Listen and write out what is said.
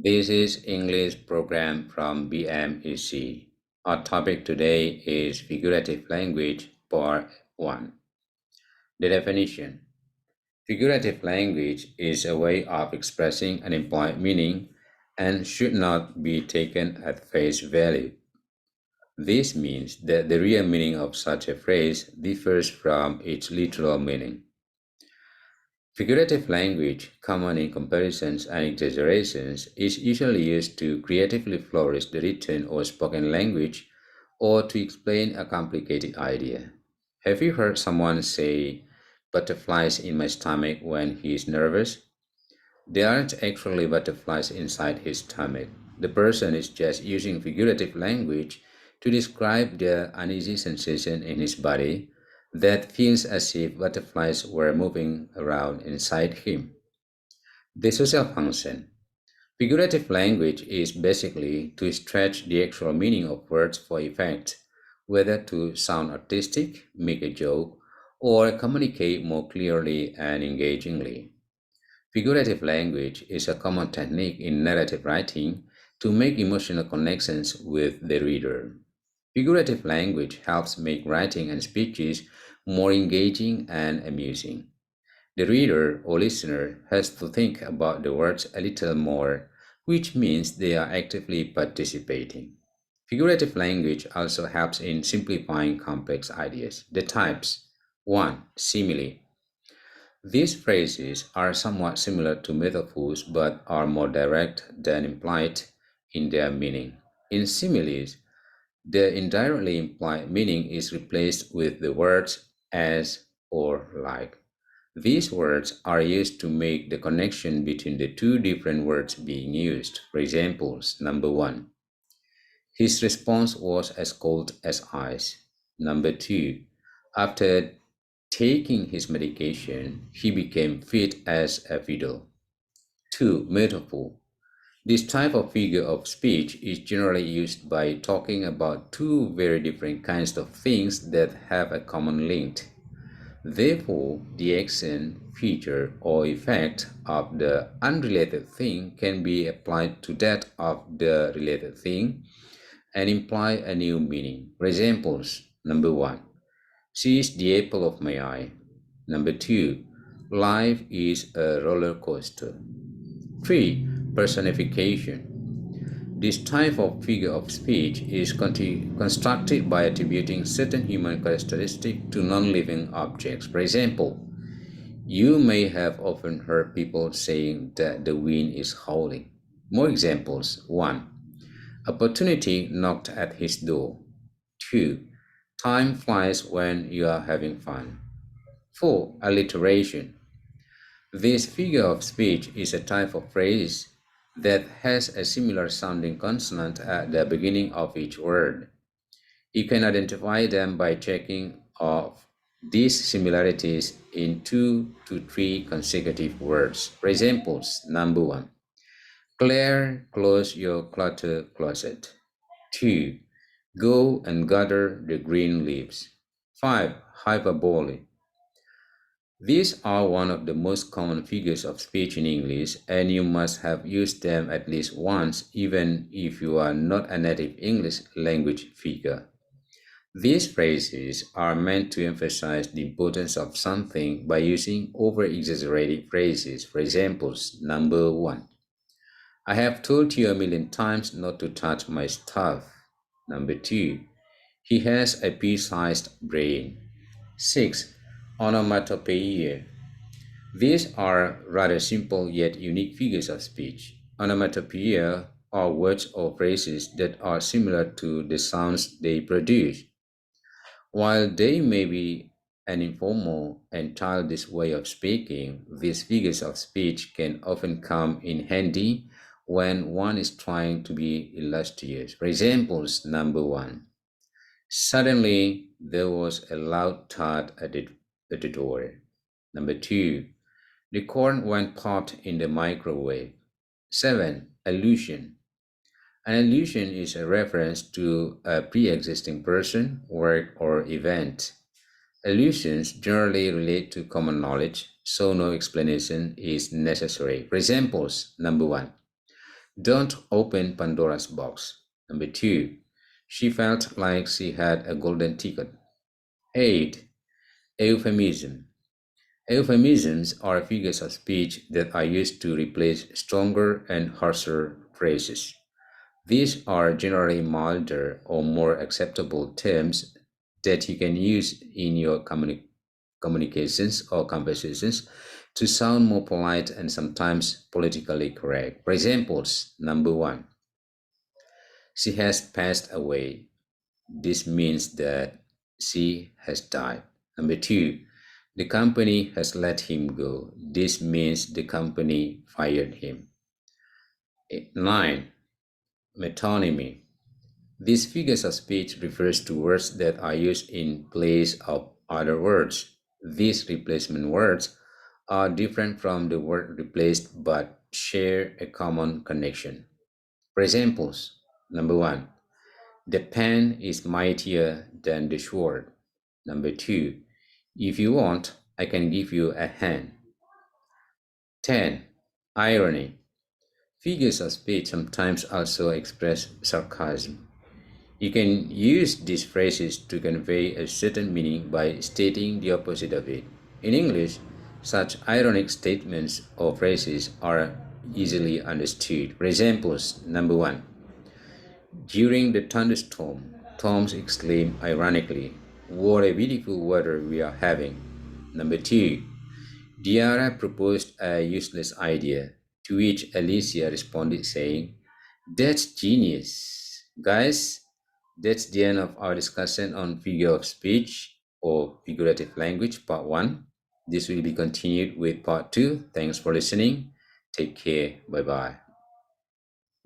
This is English program from BMEC. Our topic today is figurative language part 1. The definition. Figurative language is a way of expressing an implied meaning and should not be taken at face value. This means that the real meaning of such a phrase differs from its literal meaning. Figurative language, common in comparisons and exaggerations, is usually used to creatively flourish the written or spoken language or to explain a complicated idea. Have you heard someone say butterflies in my stomach when he is nervous? There aren't actually butterflies inside his stomach. The person is just using figurative language to describe the uneasy sensation in his body that feels as if butterflies were moving around inside him. The social function. Figurative language is basically to stretch the actual meaning of words for effect, whether to sound artistic, make a joke, or communicate more clearly and engagingly. Figurative language is a common technique in narrative writing to make emotional connections with the reader. Figurative language helps make writing and speeches more engaging and amusing. The reader or listener has to think about the words a little more, which means they are actively participating. Figurative language also helps in simplifying complex ideas. The types 1. Simile. These phrases are somewhat similar to metaphors but are more direct than implied in their meaning. In similes, the indirectly implied meaning is replaced with the words as or like. These words are used to make the connection between the two different words being used. For examples, number 1. His response was as cold as ice. Number 2. After taking his medication, he became fit as a fiddle. 2. Metaphor. This type of figure of speech is generally used by talking about two very different kinds of things that have a common link. Therefore, the action, feature, or effect of the unrelated thing can be applied to that of the related thing and imply a new meaning. For examples, number 1. She is the apple of my eye. Number 2. Life is a roller coaster. 3. Personification. This type of figure of speech is constructed by attributing certain human characteristics to non-living objects. For example, you may have often heard people saying that the wind is howling. More examples. 1. Opportunity knocked at his door. 2. Time flies when you are having fun. 4. Alliteration. This figure of speech is a type of phrase that has a similar sounding consonant at the beginning of each word. You can identify them by checking off these similarities in 2 to 3 consecutive words. For examples, number 1. Claire, close your clutter closet. 2. Go and gather the green leaves. 5. Hyperbole. These are one of the most common figures of speech in English, and you must have used them at least once, even if you are not a native English language figure. These phrases are meant to emphasize the importance of something by using over-exaggerated phrases. For examples, number 1. I have told you a million times not to touch my stuff. Number 2. He has a pea-sized brain. 6. Onomatopoeia. These are rather simple yet unique figures of speech. Onomatopoeia are words or phrases that are similar to the sounds they produce. While they may be an informal and childish way of speaking, these figures of speech can often come in handy when one is trying to be illustrious. For examples, number 1. Suddenly, there was a loud thud at the door. Number 2. The corn went pot in the microwave. 7. Allusion. An allusion is a reference to a pre-existing person, work, or event. Allusions generally relate to common knowledge, so no explanation is necessary. For examples, number 1. Don't open Pandora's box. Number two, she felt like she had a golden ticket. 8. Euphemism. Euphemisms are figures of speech that are used to replace stronger and harsher phrases. These are generally milder or more acceptable terms that you can use in your communications or conversations to sound more polite and sometimes politically correct. For examples, number one, she has passed away. This means that she has died. Number two, the company has let him go. This means the company fired him. 9. Metonymy. These figures of speech refers to words that are used in place of other words. These replacement words are different from the word replaced but share a common connection. For examples, number one, the pen is mightier than the sword. Number two, if you want, I can give you a hand. 10. Irony. Figures of speech sometimes also express sarcasm. You can use these phrases to convey a certain meaning by stating the opposite of it. In English, such ironic statements or phrases are easily understood. For examples, number one, during the thunderstorm, Tom exclaimed ironically, "What a beautiful weather we are having." Number two, Diara proposed a useless idea, to which Alicia responded saying, "That's genius." Guys, that's the end of our discussion on figure of speech or figurative language, part one. This will be continued with part two. Thanks for listening. Take care. Bye bye.